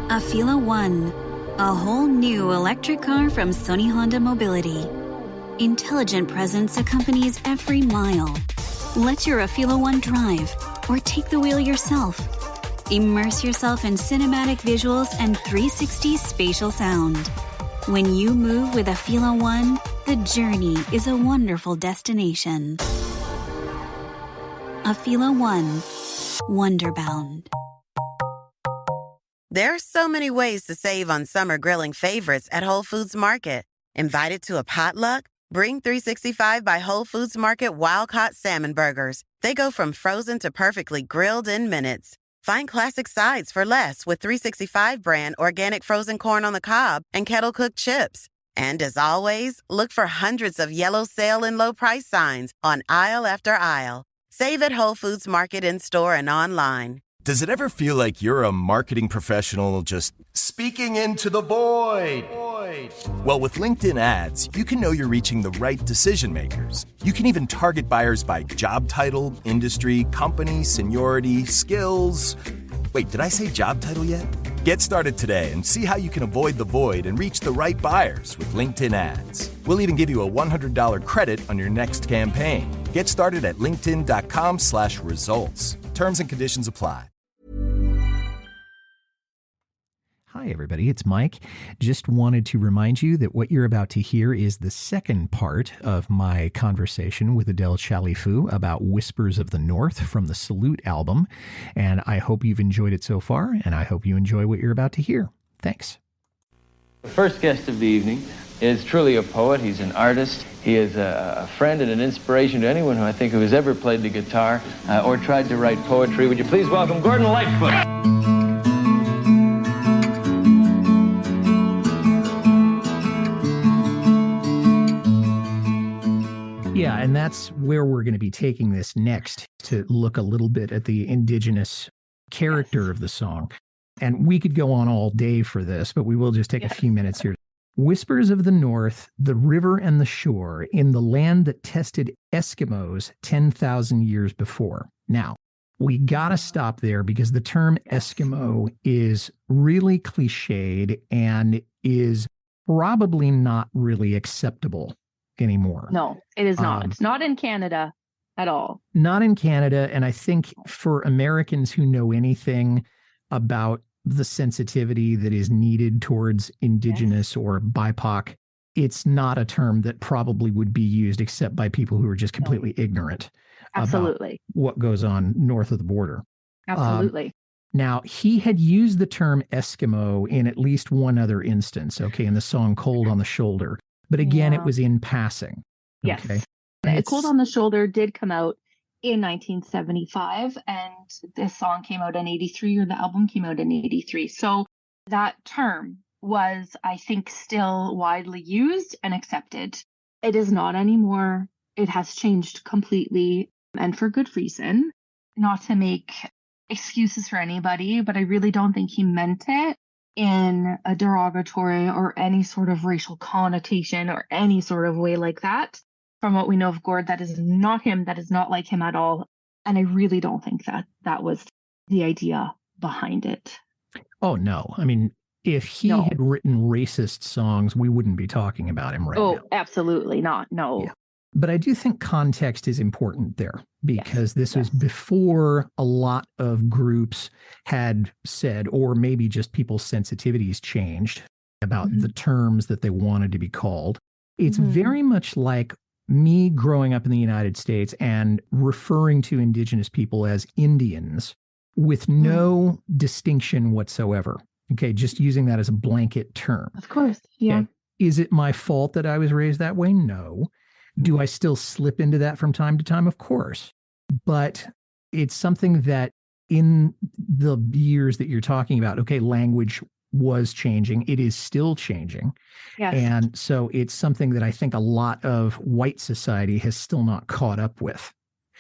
Afila One, a whole new electric car from Sony Honda Mobility. Intelligent presence accompanies every mile. Let your Afila One drive or take the wheel yourself. Immerse yourself in cinematic visuals and 360 spatial sound. When you move with Afila One, the journey is a wonderful destination. Afila One, Wonderbound. There are so many ways to save on summer grilling favorites at Whole Foods Market. Invited to a potluck? Bring 365 by Whole Foods Market wild-caught salmon burgers. They go from frozen to perfectly grilled in minutes. Find classic sides for less with 365 brand organic frozen corn on the cob and kettle-cooked chips. And as always, look for hundreds of yellow sale and low price signs on aisle after aisle. Save at Whole Foods Market in-store and online. Does it ever feel like you're a marketing professional just speaking into the void? Well, with LinkedIn ads, you can know you're reaching the right decision makers. You can even target buyers by job title, industry, company, seniority, skills. Wait, did I say job title yet? Get started today and see how you can avoid the void and reach the right buyers with LinkedIn ads. We'll even give you a $100 credit on your next campaign. Get started at linkedin.com/results. Terms and conditions apply. Hi, everybody. It's Mike. Just wanted to remind you that what you're about to hear is the second part of my conversation with Adele Chalifoux about Whispers of the North from the Salute album. And I hope you've enjoyed it so far, and I hope you enjoy what you're about to hear. Thanks. The first guest of the evening is truly a poet. He's an artist. He is a friend and an inspiration to anyone who has ever played the guitar or tried to write poetry. Would you please welcome Gordon Lightfoot? Yeah, and that's where we're going to be taking this next, to look a little bit at the indigenous character of the song. And we could go on all day for this, but we will just take a few minutes here. Whispers of the North, the river and the shore, in the land that tested Eskimos 10,000 years before. Now, we got to stop there because the term Eskimo is really cliched and is probably not really acceptable anymore. No, it is not. It's not in Canada at all. Not in Canada. And I think for Americans who know anything about the sensitivity that is needed towards Indigenous or BIPOC, it's not a term that probably would be used except by people who are just completely ignorant about what goes on north of the border. Absolutely. Now, he had used the term Eskimo in at least one other instance, in the song Cold on the Shoulder. But again, it was in passing. Yes. Okay? Cold on the Shoulder did come out in 1975, and this song came out in 83, or the album came out in 83. So that term was, I think, still widely used and accepted. It is not anymore. It has changed completely, and for good reason. Not to make excuses for anybody, but I really don't think he meant it in a derogatory or any sort of racial connotation or any sort of way like that. From what we know of Gord, that is not him. That is not like him at all. And I really don't think that that was the idea behind it. Oh, no. I mean, if he had written racist songs, we wouldn't be talking about him right now. Oh, absolutely not. No. Yeah. But I do think context is important there, because this was before a lot of groups had said, or maybe just people's sensitivities changed about the terms that they wanted to be called. It's very much like me growing up in the United States and referring to Indigenous people as Indians with no distinction whatsoever. Okay, just using that as a blanket term. Of course, yeah. Okay. Is it my fault that I was raised that way? No. Do I still slip into that from time to time? Of course. But it's something that in the years that you're talking about, language was changing. It is still changing. Yes. And so it's something that I think a lot of white society has still not caught up with.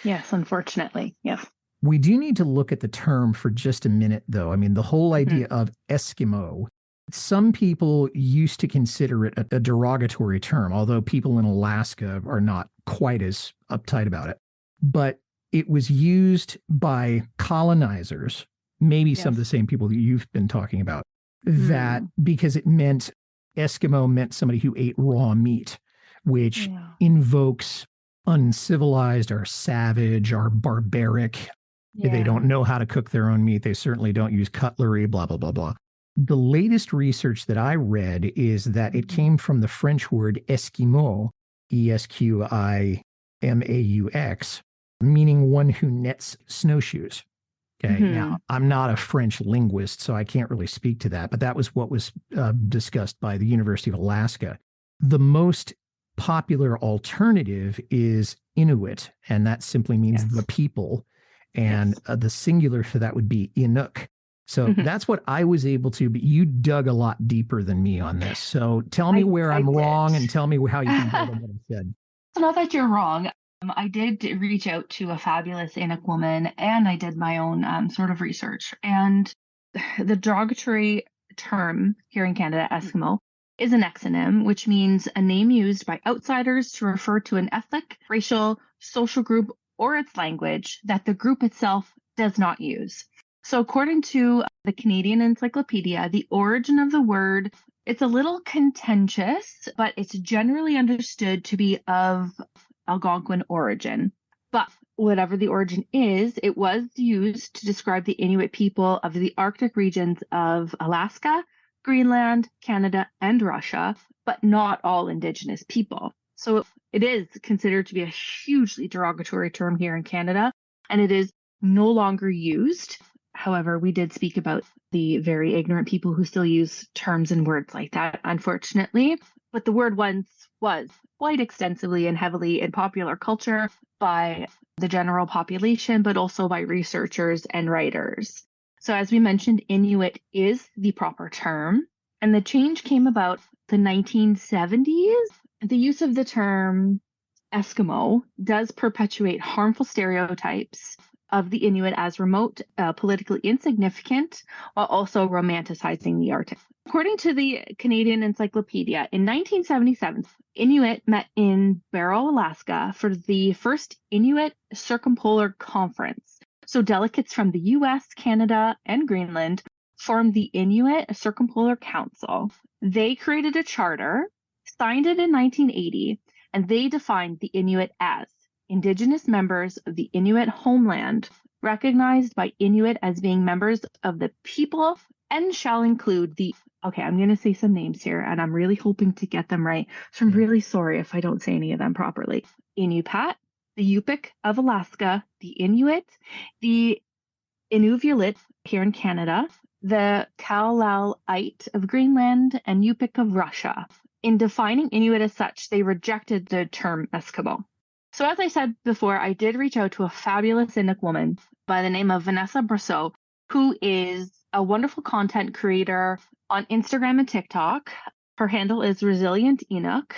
Yes, unfortunately. Yes. We do need to look at the term for just a minute, though. I mean, the whole idea of Eskimo, some people used to consider it a derogatory term, although people in Alaska are not quite as uptight about it. But it was used by colonizers, maybe some of the same people that you've been talking about, that because it meant Eskimo meant somebody who ate raw meat, which invokes uncivilized or savage or barbaric. They don't know how to cook their own meat. They certainly don't use cutlery, blah, blah, blah, blah. The latest research that I read is that it came from the French word Esquimaux, Esquimaux, meaning one who knits snowshoes. Okay. Now, I'm not a French linguist, so I can't really speak to that, but that was what was discussed by the University of Alaska. The most popular alternative is Inuit, and that simply means the people, and the singular for that would be Inuk. So that's what I was able to, but you dug a lot deeper than me on this. So tell me where I'm wrong and tell me how you can build on what I said. It's not that you're wrong. I did reach out to a fabulous Inuk woman, and I did my own sort of research. And the derogatory term here in Canada, Eskimo, is an exonym, which means a name used by outsiders to refer to an ethnic, racial, social group, or its language that the group itself does not use. So according to the Canadian Encyclopedia, the origin of the word, it's a little contentious, but it's generally understood to be of Algonquin origin. But whatever the origin is, it was used to describe the Inuit people of the Arctic regions of Alaska, Greenland, Canada, and Russia, but not all Indigenous people. So it is considered to be a hugely derogatory term here in Canada, and it is no longer used. However, we did speak about the very ignorant people who still use terms and words like that, unfortunately. But the word once was quite extensively and heavily in popular culture by the general population, but also by researchers and writers. So as we mentioned, Inuit is the proper term, and the change came about the 1970s. The use of the term Eskimo does perpetuate harmful stereotypes of the Inuit as remote, politically insignificant, while also romanticizing the Arctic. According to the Canadian Encyclopedia, in 1977, Inuit met in Barrow, Alaska for the first Inuit Circumpolar Conference. So delegates from the US, Canada, and Greenland formed the Inuit Circumpolar Council. They created a charter, signed it in 1980, and they defined the Inuit as Indigenous members of the Inuit homeland, recognized by Inuit as being members of the people, and shall include the, okay, I'm going to say some names here, and I'm really hoping to get them right, so I'm really sorry if I don't say any of them properly. Inupiat, the Yupik of Alaska, the Inuit, the Inuvialuit here in Canada, the Kalaalite of Greenland, and Yupik of Russia. In defining Inuit as such, they rejected the term Eskimo. So as I said before, I did reach out to a fabulous Inuk woman by the name of Vanessa Brosseau, who is a wonderful content creator on Instagram and TikTok. Her handle is Resilient Inuk.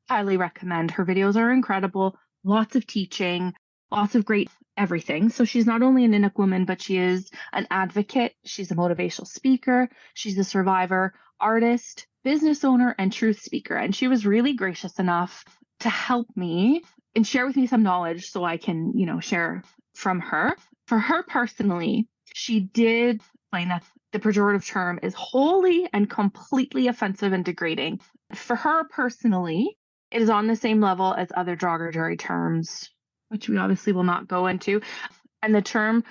Highly recommend. Her videos are incredible. Lots of teaching, lots of great everything. So she's not only an Inuk woman, but she is an advocate. She's a motivational speaker. She's a survivor, artist, business owner, and truth speaker. And she was really gracious enough to help me and share with me some knowledge so I can, share from her. For her personally, she did explain that the pejorative term is wholly and completely offensive and degrading. For her personally, it is on the same level as other derogatory terms, which we obviously will not go into. And the term,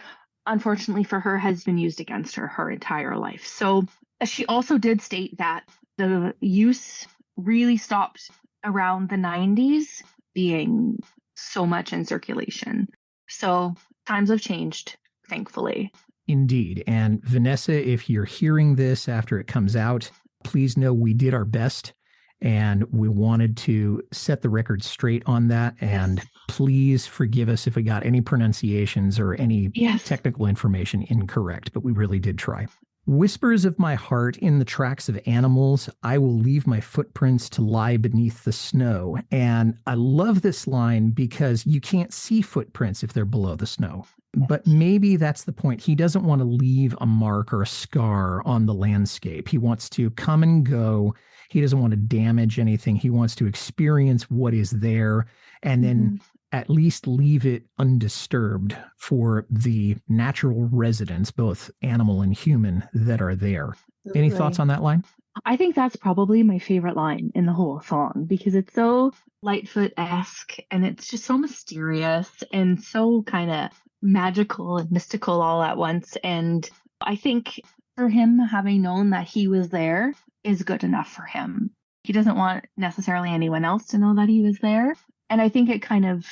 unfortunately for her, has been used against her entire life. So she also did state that the use really stopped around the 90s, being so much in circulation. So times have changed, thankfully. Indeed. And Vanessa, if you're hearing this after it comes out, please know we did our best and we wanted to set the record straight on that. And please forgive us if we got any pronunciations or any technical information incorrect, but we really did try. Whispers of my heart in the tracks of animals, I will leave my footprints to lie beneath the snow. And I love this line because you can't see footprints if they're below the snow. But maybe that's the point. He doesn't want to leave a mark or a scar on the landscape. He wants to come and go. He doesn't want to damage anything. He wants to experience what is there and then at least leave it undisturbed for the natural residents, both animal and human, that are there. Any thoughts on that line? I think that's probably my favorite line in the whole song because it's so Lightfoot-esque and it's just so mysterious and so kind of magical and mystical all at once. And I think for him, having known that he was there is good enough for him. He doesn't want necessarily anyone else to know that he was there. And I think it kind of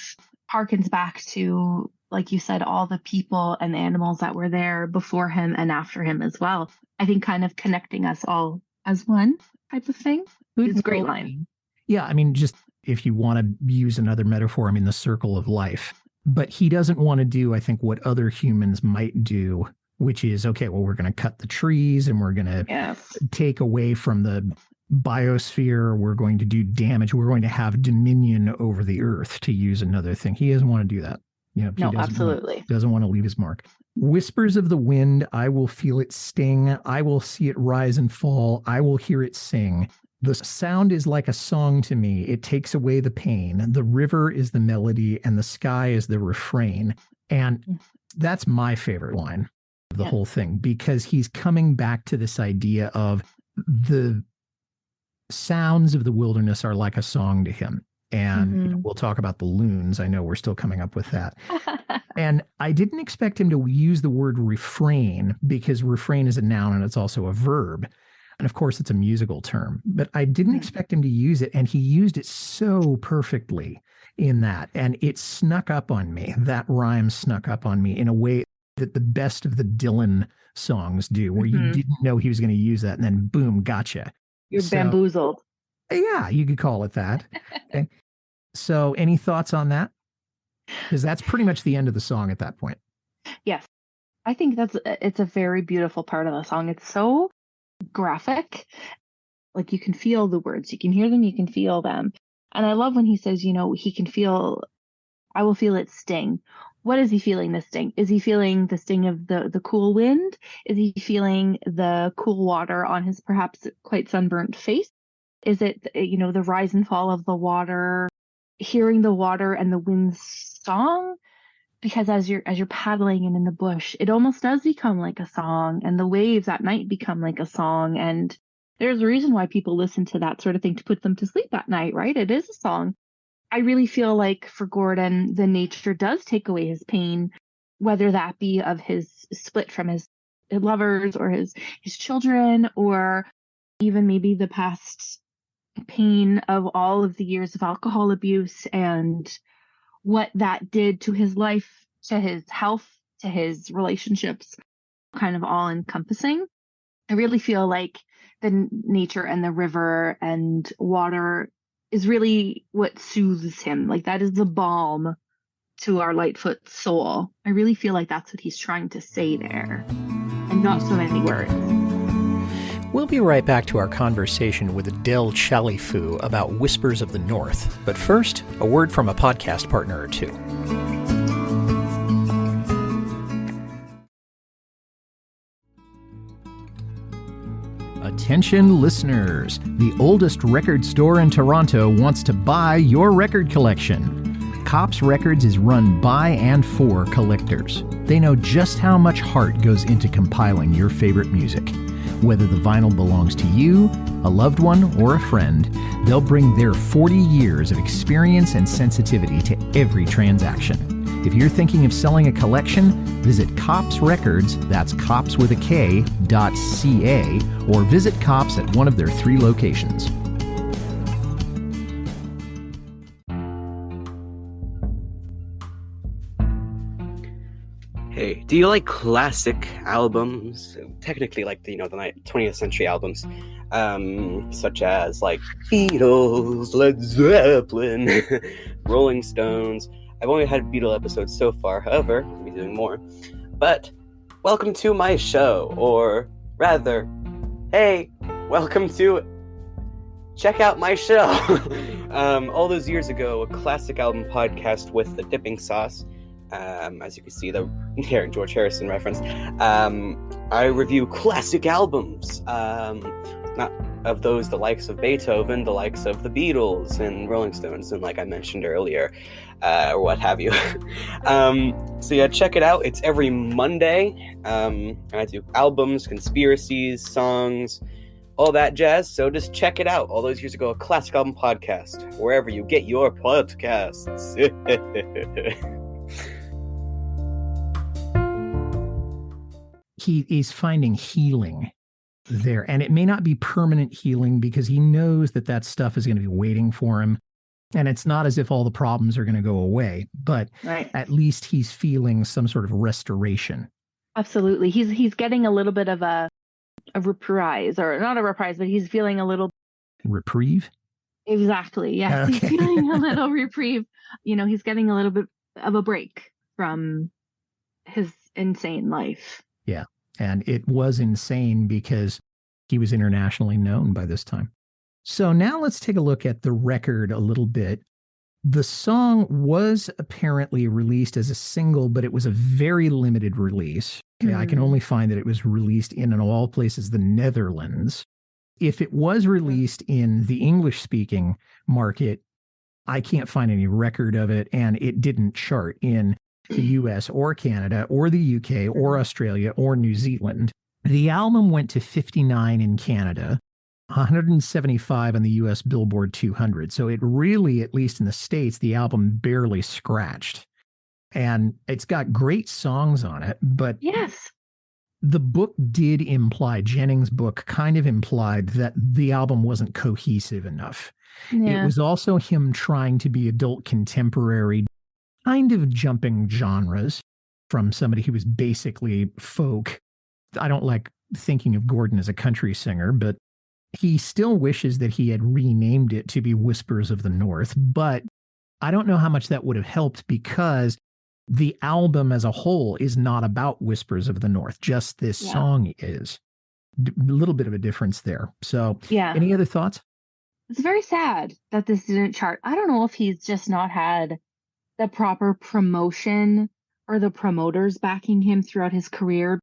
harkens back to, like you said, all the people and the animals that were there before him and after him as well. I think kind of connecting us all as one type of thing is a great line. Yeah, I mean, just if you want to use another metaphor, I mean, the circle of life. But he doesn't want to do, I think, what other humans might do, which is, okay, well, we're going to cut the trees and we're going to take away from the biosphere. We're going to do damage. We're going to have dominion over the earth, to use another thing. He doesn't want to do that. No, absolutely. Doesn't want to leave his mark. Whispers of the wind, I will feel it sting. I will see it rise and fall. I will hear it sing. The sound is like a song to me. It takes away the pain. The river is the melody and the sky is the refrain. And that's my favorite line of the whole thing, because he's coming back to this idea of the sounds of the wilderness are like a song to him. And we'll talk about the loons. I know we're still coming up with that. And I didn't expect him to use the word refrain, because refrain is a noun and it's also a verb. And of course, it's a musical term. But I didn't expect him to use it. And he used it so perfectly in that. And it snuck up on me. That rhyme snuck up on me in a way that the best of the Dylan songs do, where you didn't know he was going to use that. And then boom, gotcha. You're bamboozled. Yeah, you could call it that. Okay. So any thoughts on that? Because that's pretty much the end of the song at that point. Yes. I think it's a very beautiful part of the song. It's so graphic. Like, you can feel the words, you can hear them, you can feel them. And I love when he says, he can feel, I will feel it sting. What is he feeling the sting? Is he feeling the sting of the cool wind? Is he feeling the cool water on his perhaps quite sunburnt face? Is it, the rise and fall of the water, hearing the water and the wind's song? Because as you're paddling and in the bush, it almost does become like a song, and the waves at night become like a song. And there's a reason why people listen to that sort of thing to put them to sleep at night, right? It is a song. I really feel like for Gordon, the nature does take away his pain, whether that be of his split from his lovers or his children, or even maybe the past pain of all of the years of alcohol abuse and what that did to his life, to his health, to his relationships, kind of all encompassing. I really feel like the nature and the river and water is really what soothes him. Like, that is the balm to our Lightfoot soul. I really feel like that's what he's trying to say there, and not so many words. We'll be right back to our conversation with Adele Chalifoux about Whispers of the North. But first, a word from a podcast partner or two. Attention listeners, the oldest record store in Toronto wants to buy your record collection. Kopps Records is run by and for collectors. They know just how much heart goes into compiling your favorite music. Whether the vinyl belongs to you, a loved one, or a friend, they'll bring their 40 years of experience and sensitivity to every transaction. If you're thinking of selling a collection, visit Kopps Records, that's Kopps with a K, .ca, or visit Kopps at one of their 3 locations. Hey, do you like classic albums? Technically, like the 20th century albums, such as like Beatles, Led Zeppelin, Rolling Stones. I've only had Beatle episodes so far, however, I'll be doing more. But welcome to my show, or rather, hey, welcome to check out my show. All those years ago, a classic album podcast with the dipping sauce. As you can see, the George Harrison reference. I review classic albums. Not of those, the likes of Beethoven, the likes of the Beatles and Rolling Stones, and like I mentioned earlier, or what have you. So yeah, check it out. It's every Monday. And I do albums, conspiracies, songs, all that jazz. So just check it out. All those years ago, a classic album podcast, wherever you get your podcasts. He's finding healing there, and it may not be permanent healing because he knows that that stuff is going to be waiting for him, and it's not as if all the problems are going to go away, but at least he's feeling some sort of restoration. Absolutely. He's getting a little bit of a reprise, or not a reprise, but he's feeling a little reprieve. Exactly. Yes. Okay. He's feeling a little reprieve. He's getting a little bit of a break from his insane life. Yeah. And it was insane because he was internationally known by this time. So now let's take a look at the record a little bit. The song was apparently released as a single, but it was a very limited release. Okay, I can only find that it was released in all places, the Netherlands. If it was released in the English-speaking market, I can't find any record of it, and it didn't chart in the US or Canada or the UK or Australia or New Zealand. The album went to 59 in Canada, 175 on the US Billboard 200. So it really, at least in the States, the album barely scratched. And it's got great songs on it, but yes, the book did imply, Jennings' book kind of implied that the album wasn't cohesive enough. Yeah. It was also him trying to be adult contemporary, kind of jumping genres from somebody who was basically folk. I don't like thinking of Gordon as a country singer, but he still wishes that he had renamed it to be Whispers of the North. But I don't know how much that would have helped, because the album as a whole is not about Whispers of the North. Just this song is. A little bit of a difference there. So any other thoughts? It's very sad that this didn't chart. I don't know if he's just not had the proper promotion or the promoters backing him throughout his career.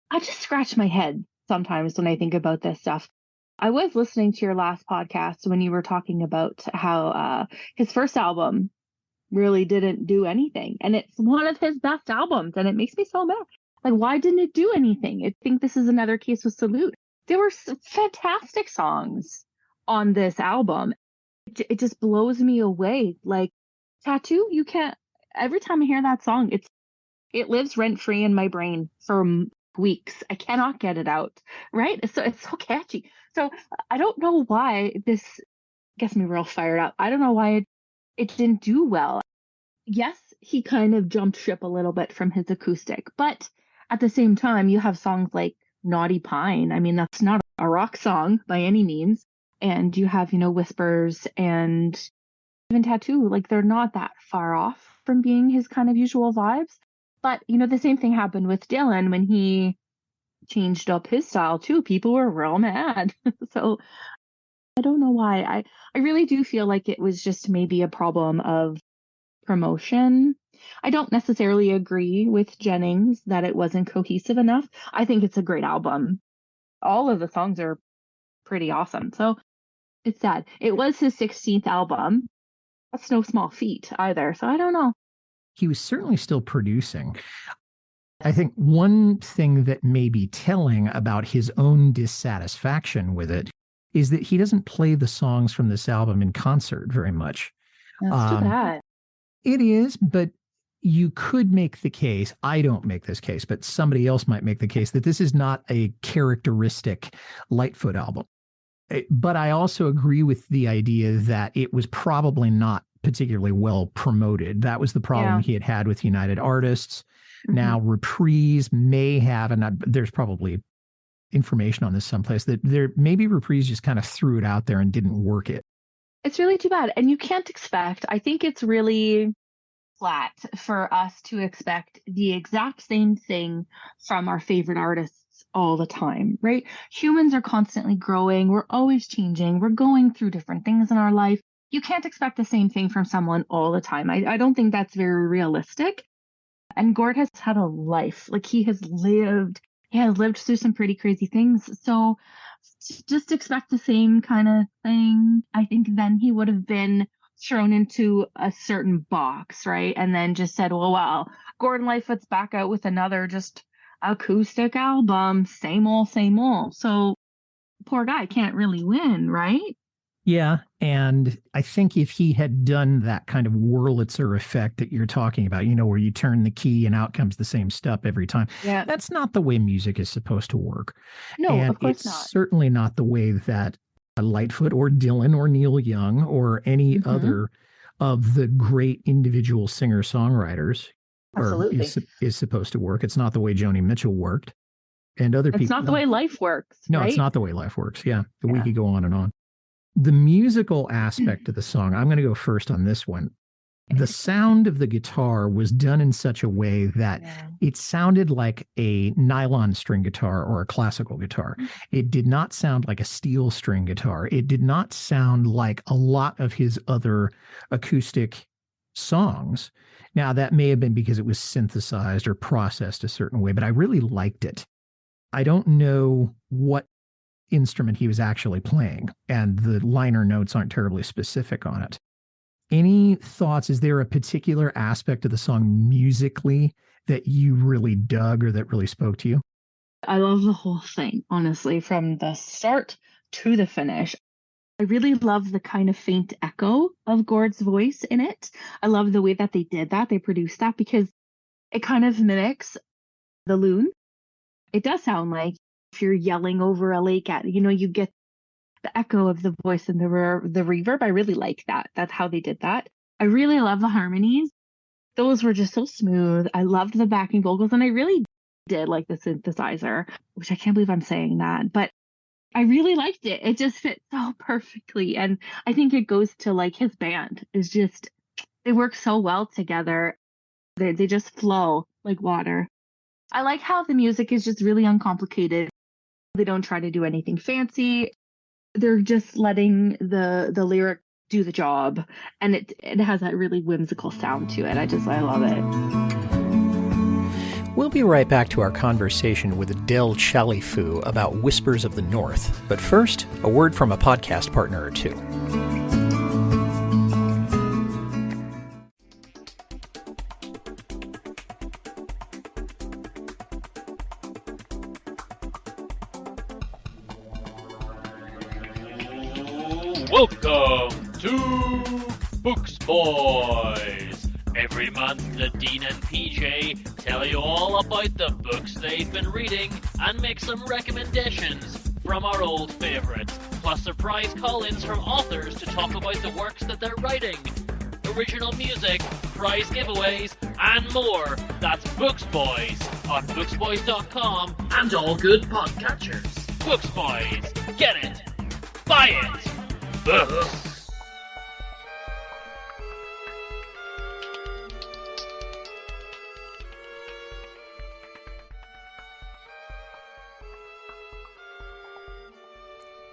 I just scratch my head sometimes when I think about this stuff. I was listening to your last podcast when you were talking about how his first album really didn't do anything. And it's one of his best albums. And it makes me so mad. Like, why didn't it do anything? I think this is another case with Salute. There were fantastic songs on this album. It just blows me away. Like, Tattoo, you can't, every time I hear that song, it lives rent-free in my brain for weeks. I cannot get it out, right? It's so catchy. So I don't know why this gets me real fired up. I don't know why it didn't do well. Yes, he kind of jumped ship a little bit from his acoustic, but at the same time, you have songs like Naughty Pine. I mean, that's not a rock song by any means. And you have, Whispers and even Tattoo. Like, they're not that far off from being his kind of usual vibes. But, the same thing happened with Dylan when he changed up his style too. People were real mad. So I don't know why. I really do feel like it was just maybe a problem of promotion. I don't necessarily agree with Jennings that it wasn't cohesive enough. I think it's a great album. All of the songs are pretty awesome. So it's sad. It was his 16th album. That's no small feat either. So I don't know. He was certainly still producing. I think one thing that may be telling about his own dissatisfaction with it is that he doesn't play the songs from this album in concert very much. That's too bad. It is, but you could make the case, I don't make this case, but somebody else might make the case that this is not a characteristic Lightfoot album. But I also agree with the idea that it was probably not particularly well promoted. That was the problem he had with United Artists. Mm-hmm. Now, Reprise may have, and there's probably information on this someplace, that maybe Reprise just kind of threw it out there and didn't work it. It's really too bad. And you can't expect, I think it's really flat for us to expect the exact same thing from our favorite artists all the time, right? Humans are constantly growing. We're always changing. We're going through different things in our life. You can't expect the same thing from someone all the time. I don't think that's very realistic. And Gord has had a life. Like, he has lived through some pretty crazy things. So just expect the same kind of thing. I think then he would have been thrown into a certain box, right? And then just said, well, Gordon Lightfoot's back out with another just acoustic album, same old, same old. So poor guy can't really win, right? Yeah. And I think if he had done that kind of Wurlitzer effect that you're talking about, where you turn the key and out comes the same stuff every time. Yeah. That's not the way music is supposed to work. No, and of course it's not. Certainly not the way that Lightfoot or Dylan or Neil Young or any other of the great individual singer-songwriters is supposed to work. It's not the way Joni Mitchell worked. And other people. It's not the way life works. No, right? It's not the way life works. Yeah. We could go on and on. The musical aspect of the song, I'm going to go first on this one. The sound of the guitar was done in such a way that it sounded like a nylon string guitar or a classical guitar. It did not sound like a steel string guitar. It did not sound like a lot of his other acoustic songs. Now, that may have been because it was synthesized or processed a certain way, but I really liked it. I don't know what instrument he was actually playing, and the liner notes aren't terribly specific on it. Any thoughts? Is there a particular aspect of the song musically that you really dug or that really spoke to you? I love the whole thing, honestly, from the start to the finish. I really love the kind of faint echo of Gord's voice in it. I love the way that they did that. They produced that because it kind of mimics the loon. It does sound like if you're yelling over a lake you get the echo of the voice and the reverb. I really like that. That's how they did that. I really love the harmonies. Those were just so smooth. I loved the backing vocals, and I really did like the synthesizer, which I can't believe I'm saying that, but I really liked it. It just fit so perfectly. And I think it goes to like his band is just, they work so well together. They just flow like water. I like how the music is just really uncomplicated. They don't try to do anything fancy. They're just letting the lyric do the job. And it has that really whimsical sound to it. I love it. We'll be right back to our conversation with Adele Chalifoux about Whispers of the North. But first, a word from a podcast partner or two. Welcome to Books Boys. Every month, the Dean and PJ tell you all about the books they've been reading and make some recommendations from our old favourites, plus surprise call-ins from authors to talk about the works that they're writing, original music, prize giveaways, and more. That's Books Boys on booksboys.com and all good podcatchers. Books Boys. Get it. Buy it. Books.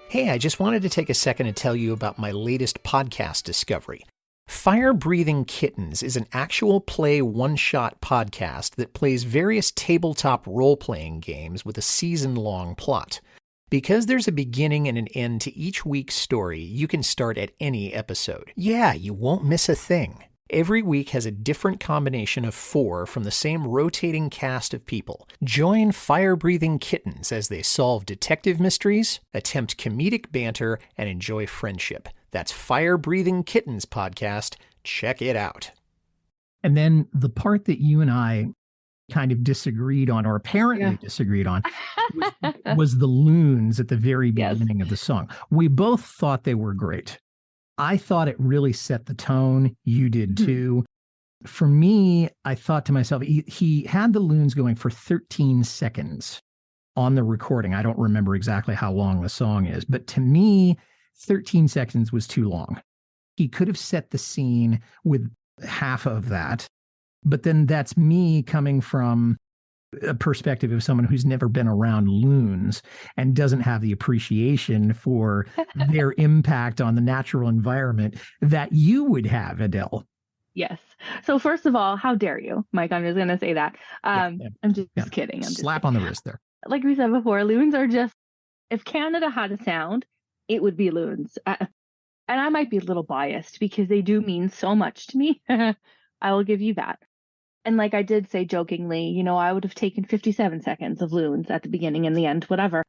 Hey, I just wanted to take a second to tell you about my latest podcast discovery. Firebreathing Kittens is an actual play one-shot podcast that plays various tabletop role-playing games with a season-long plot. Because there's a beginning and an end to each week's story, you can start at any episode. Yeah, you won't miss a thing. Every week has a different combination of 4 from the same rotating cast of people. Join Firebreathing Kittens as they solve detective mysteries, attempt comedic banter, and enjoy friendship. That's Firebreathing Kittens podcast. Check it out. And then the part that you and I kind of disagreed on, or apparently disagreed on, was the loons at the very beginning of the song. We both thought they were great. I thought it really set the tone. You did too. For me, I thought to myself, he had the loons going for 13 seconds on the recording. I don't remember exactly how long the song is, but to me, 13 seconds was too long. He could have set the scene with half of that. But then that's me coming from a perspective of someone who's never been around loons and doesn't have the appreciation for their impact on the natural environment that you would have, Adele. Yes. So first of all, how dare you, Mike? I'm just going to say that. I'm just kidding. Slap on the wrist there. Like we said before, loons are just If Canada had a sound, it would be loons. And I might be a little biased because they do mean so much to me. I will give you that. And like I did say jokingly, I would have taken 57 seconds of loons at the beginning and the end, whatever.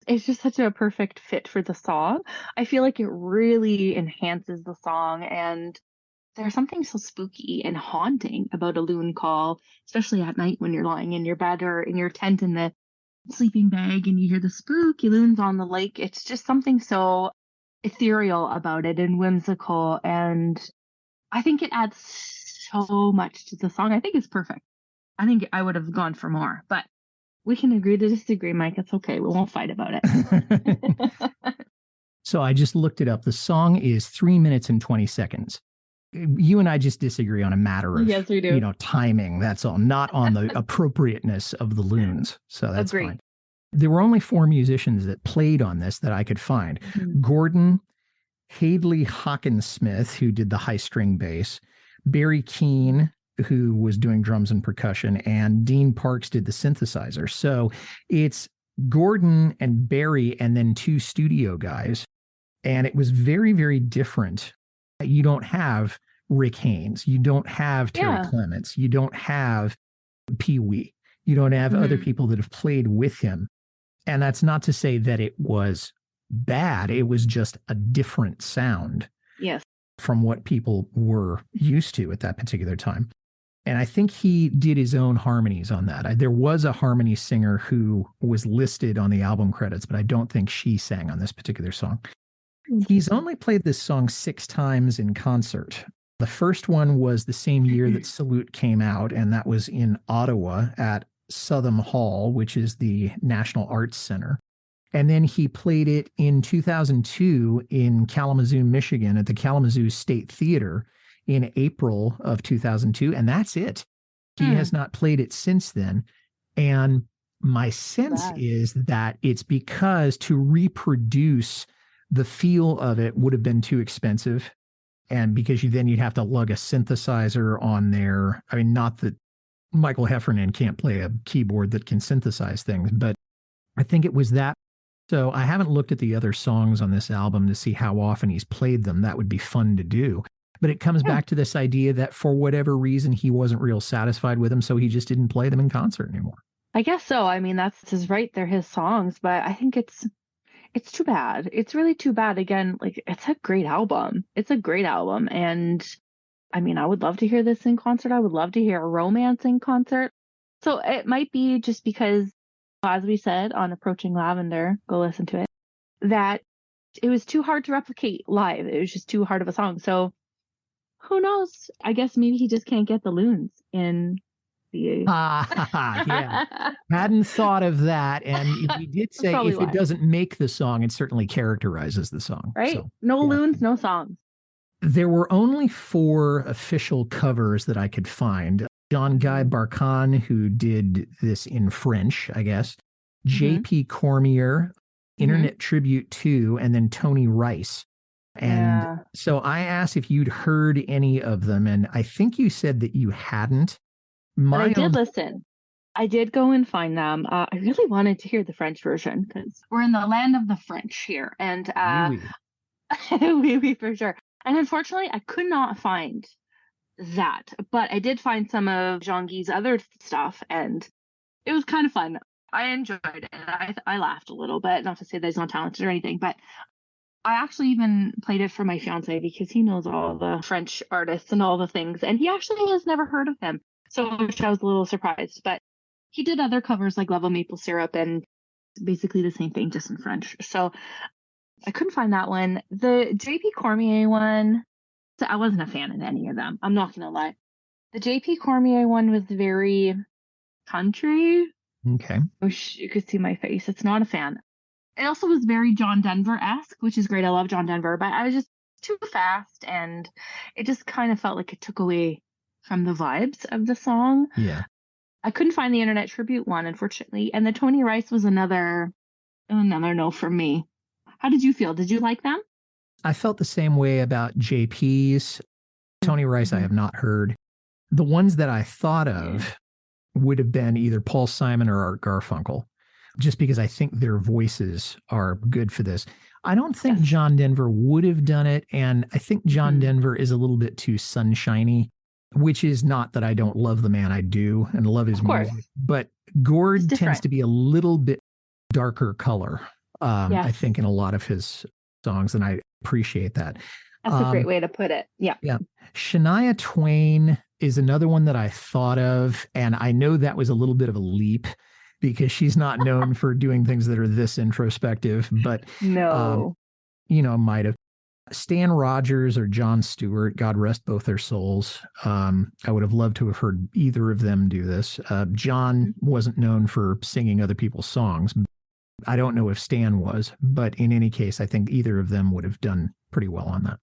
It's just such a perfect fit for the song. I feel like it really enhances the song, and there's something so spooky and haunting about a loon call, especially at night when you're lying in your bed or in your tent in the sleeping bag and you hear the spooky loons on the lake. It's just something so ethereal about it and whimsical, and I think it adds so much to the song. I think it's perfect. I think I would have gone for more, but we can agree to disagree, Mike. It's okay. We won't fight about it. So I just looked it up. The song is 3 minutes and 20 seconds. You and I just disagree on a matter of, yes, we do. Timing. That's all, not on the appropriateness of the loons. So that's Agreed. fine. There were only 4 musicians that played on this that I could find. Mm-hmm. Gordon, Hadley Hawkins-Smith, who did the high string bass, Barry Keane, who was doing drums and percussion, and Dean Parks did the synthesizer. So it's Gordon and Barry and then 2 studio guys. And it was very, very different. You don't have Rick Haynes. You don't have Terry Clements. You don't have Pee Wee. You don't have other people that have played with him. And that's not to say that it was bad. It was just a different sound. Yes. From what people were used to at that particular time. And I think he did his own harmonies on that. There was a harmony singer who was listed on the album credits, but I don't think she sang on this particular song. He's only played this song 6 times in concert. The first one was the same year that Salute came out, and that was in Ottawa at Southam Hall, which is the National Arts Center. And then he played it in 2002 in Kalamazoo, Michigan at the Kalamazoo State Theater in April of 2002. And that's it. He has not played it since then. And my sense is that it's because to reproduce the feel of it would have been too expensive. And because you'd have to lug a synthesizer on there. I mean, not that Michael Heffernan can't play a keyboard that can synthesize things, but I think it was that. So I haven't looked at the other songs on this album to see how often he's played them. That would be fun to do. But it comes back to this idea that for whatever reason, he wasn't real satisfied with them, so he just didn't play them in concert anymore. I guess so. I mean, that's his right. They're his songs, but I think it's too bad. It's really too bad. Again, like, it's a great album. It's a great album. And I mean, I would love to hear this in concert. I would love to hear a Romance in concert. So it might be just because, as we said on Approaching Lavender, go listen to it, that it was too hard to replicate live. It was just too hard of a song. So who knows? I guess maybe he just can't get the loons in the... Yeah. Hadn't thought of that. And we did say if it doesn't make the song, it certainly characterizes the song. Right? So, no loons, no songs. There were only 4 official covers that I could find. Jean-Guy Barcan, who did this in French, I guess. J.P. Cormier, Internet Tribute 2, and then Tony Rice. And so I asked if you'd heard any of them, and I think you said that you hadn't. But I did listen. I did go and find them. I really wanted to hear the French version because we're in the land of the French here. And oui, for sure. And unfortunately, I could not find that, but I did find some of Jean-Guy's other stuff, and it was kind of fun. I enjoyed it. I laughed a little bit, not to say that he's not talented or anything, but I actually even played it for my fiance because he knows all the French artists and all the things, and he actually has never heard of them, so which I was a little surprised. But he did other covers like Love of Maple Syrup and basically the same thing, just in French. So I couldn't find that one. The J.P. Cormier one, I wasn't a fan of any of them. I'm not going to lie. The J.P. Cormier one was very country. Okay. Wish you could see my face. It's not a fan. It also was very John Denver-esque, which is great. I love John Denver, but I was just too fast, and it just kind of felt like it took away from the vibes of the song. Yeah. I couldn't find the Internet Tribute one, unfortunately. And the Tony Rice was another no from me. How did you feel? Did you like them? I felt the same way about JP's. Tony Rice, I have not heard. The ones that I thought of would have been either Paul Simon or Art Garfunkel. just because I think their voices are good for this. I don't think John Denver would have done it. And I think John Denver is a little bit too sunshiny, which is not that I don't love the man. I do and love his music. But Gord tends to be a little bit darker color, I think, in a lot of his songs. And I appreciate that. That's a great way to put it. Yeah. Yeah. Shania Twain is another one that I thought of. And I know that was a little bit of a leap because she's not known for doing things that are this introspective, but might have. Stan Rogers or Jon Stewart, God rest both their souls. I would have loved to have heard either of them do this. John wasn't known for singing other people's songs. I don't know if Stan was, but in any case, I think either of them would have done pretty well on that.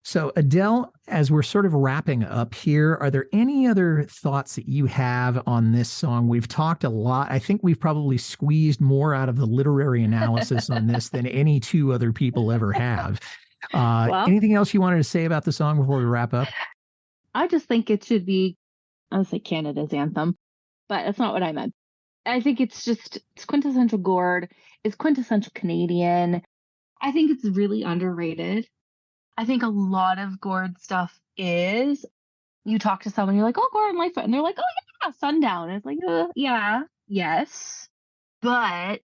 So Adele, as we're sort of wrapping up here, are there any other thoughts that you have on this song? We've talked a lot. I think we've probably squeezed more out of the literary analysis on this than any two other people ever have. Anything else you wanted to say about the song before we wrap up? I just think it should be, I would say Canada's anthem, but that's not what I meant. I think it's quintessential Gord. It's quintessential Canadian. I think it's really underrated. I think a lot of Gord stuff is, you talk to someone, you're like, oh, Gord and Lightfoot, and they're like, oh yeah, Sundown. And it's like, yes, but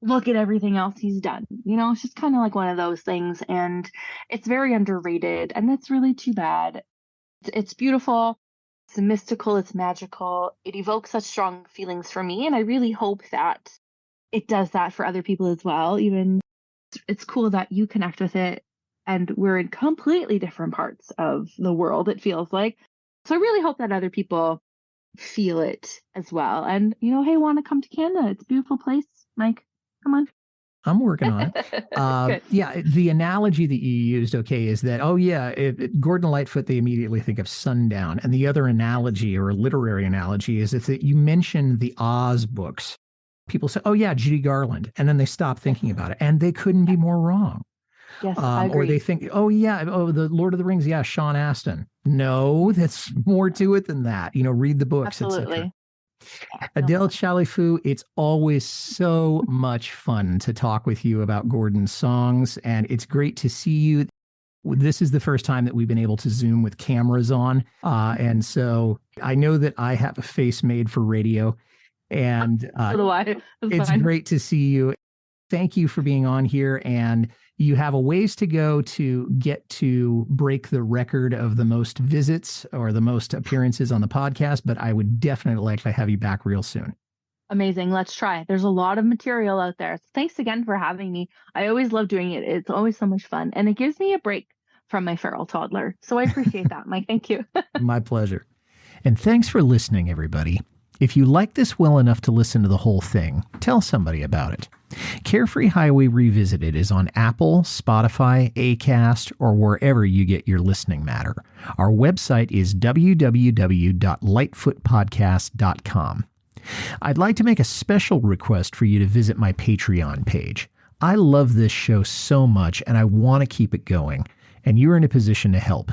look at everything else he's done. It's just kind of like one of those things, and it's very underrated, and that's really too bad. It's beautiful, it's mystical, it's magical, it evokes such strong feelings for me, and I really hope that it does that for other people as well. Even it's cool that you connect with it, and we're in completely different parts of the world, it feels like. So I really hope that other people feel it as well, and hey, want to come to Canada? It's a beautiful place, Mike. Come on. I'm working on it. The analogy that you used, is that, Gordon Lightfoot, they immediately think of Sundown. And the other analogy, or a literary analogy, is that you mentioned the Oz books. People say, Judy Garland. And then they stop thinking about it. And they couldn't be more wrong. Yes, I agree. Or they think, the Lord of the Rings, Sean Astin. No, that's more to it than that. Read the books, etc. Adele Chalifoux, it's always so much fun to talk with you about Gordon's songs, and it's great to see you. This is the first time that we've been able to Zoom with cameras on, and so I know that I have a face made for radio, and it's great to see you. Thank you for being on here, and you have a ways to go to get to break the record of the most visits or the most appearances on the podcast, but I would definitely like to have you back real soon. Amazing. Let's try. There's a lot of material out there. Thanks again for having me. I always love doing it. It's always so much fun, and it gives me a break from my feral toddler. So I appreciate that, Mike. Thank you. My pleasure. And thanks for listening, everybody. If you like this well enough to listen to the whole thing, tell somebody about it. Carefree Highway Revisited is on Apple, Spotify, Acast, or wherever you get your listening matter. Our website is www.lightfootpodcast.com. I'd like to make a special request for you to visit my Patreon page. I love this show so much, and I want to keep it going, and you're in a position to help.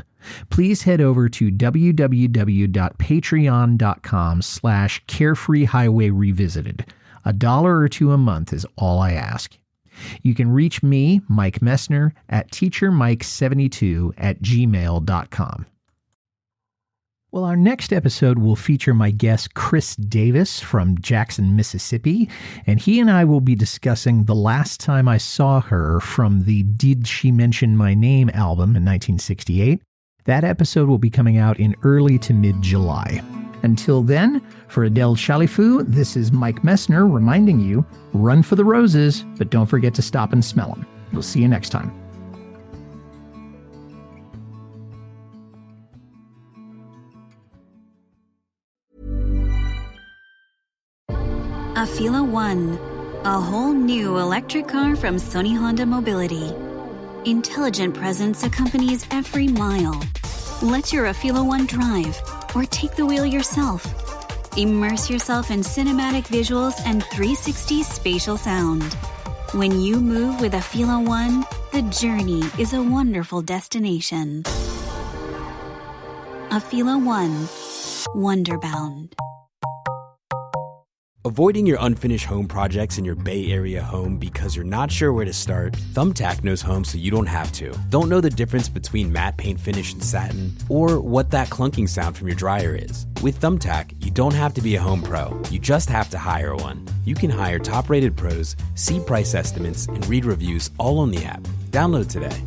Please head over to www.patreon.com/Carefree Highway Revisited. $1 or $2 a month is all I ask. You can reach me, Mike Messner, at teachermike72@gmail.com. Well, our next episode will feature my guest Chris Davis from Jackson, Mississippi, and he and I will be discussing The Last Time I Saw Her from the Did She Mention My Name album in 1968. That episode will be coming out in early to mid-July. Until then, for Adele Chalifoux, this is Mike Messner reminding you, run for the roses, but don't forget to stop and smell them. We'll see you next time. Afila One, a whole new electric car from Sony Honda Mobility. Intelligent presence accompanies every mile. Let your Afila One drive, or take the wheel yourself. Immerse yourself in cinematic visuals and 360 spatial sound. When you move with Afila One, the journey is a wonderful destination. Afila One, Wonderbound. Avoiding your unfinished home projects in your Bay Area home because you're not sure where to start? Thumbtack knows home so you don't have to. Don't know the difference between matte paint finish and satin? Or what that clunking sound from your dryer is? With Thumbtack, you don't have to be a home pro. You just have to hire one. You can hire top-rated pros, see price estimates, and read reviews all on the app. Download today.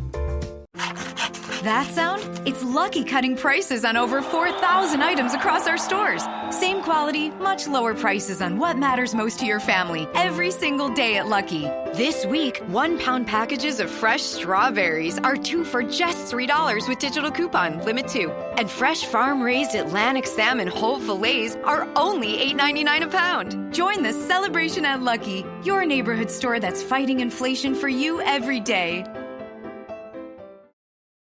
That sound? It's Lucky cutting prices on over 4,000 items across our stores. Same quality, much lower prices on what matters most to your family every single day at Lucky. This week, 1-pound packages of fresh strawberries are 2 for just $3 with digital coupon, limit 2. And fresh farm-raised Atlantic salmon whole fillets are only $8.99 a pound. Join the celebration at Lucky, your neighborhood store that's fighting inflation for you every day.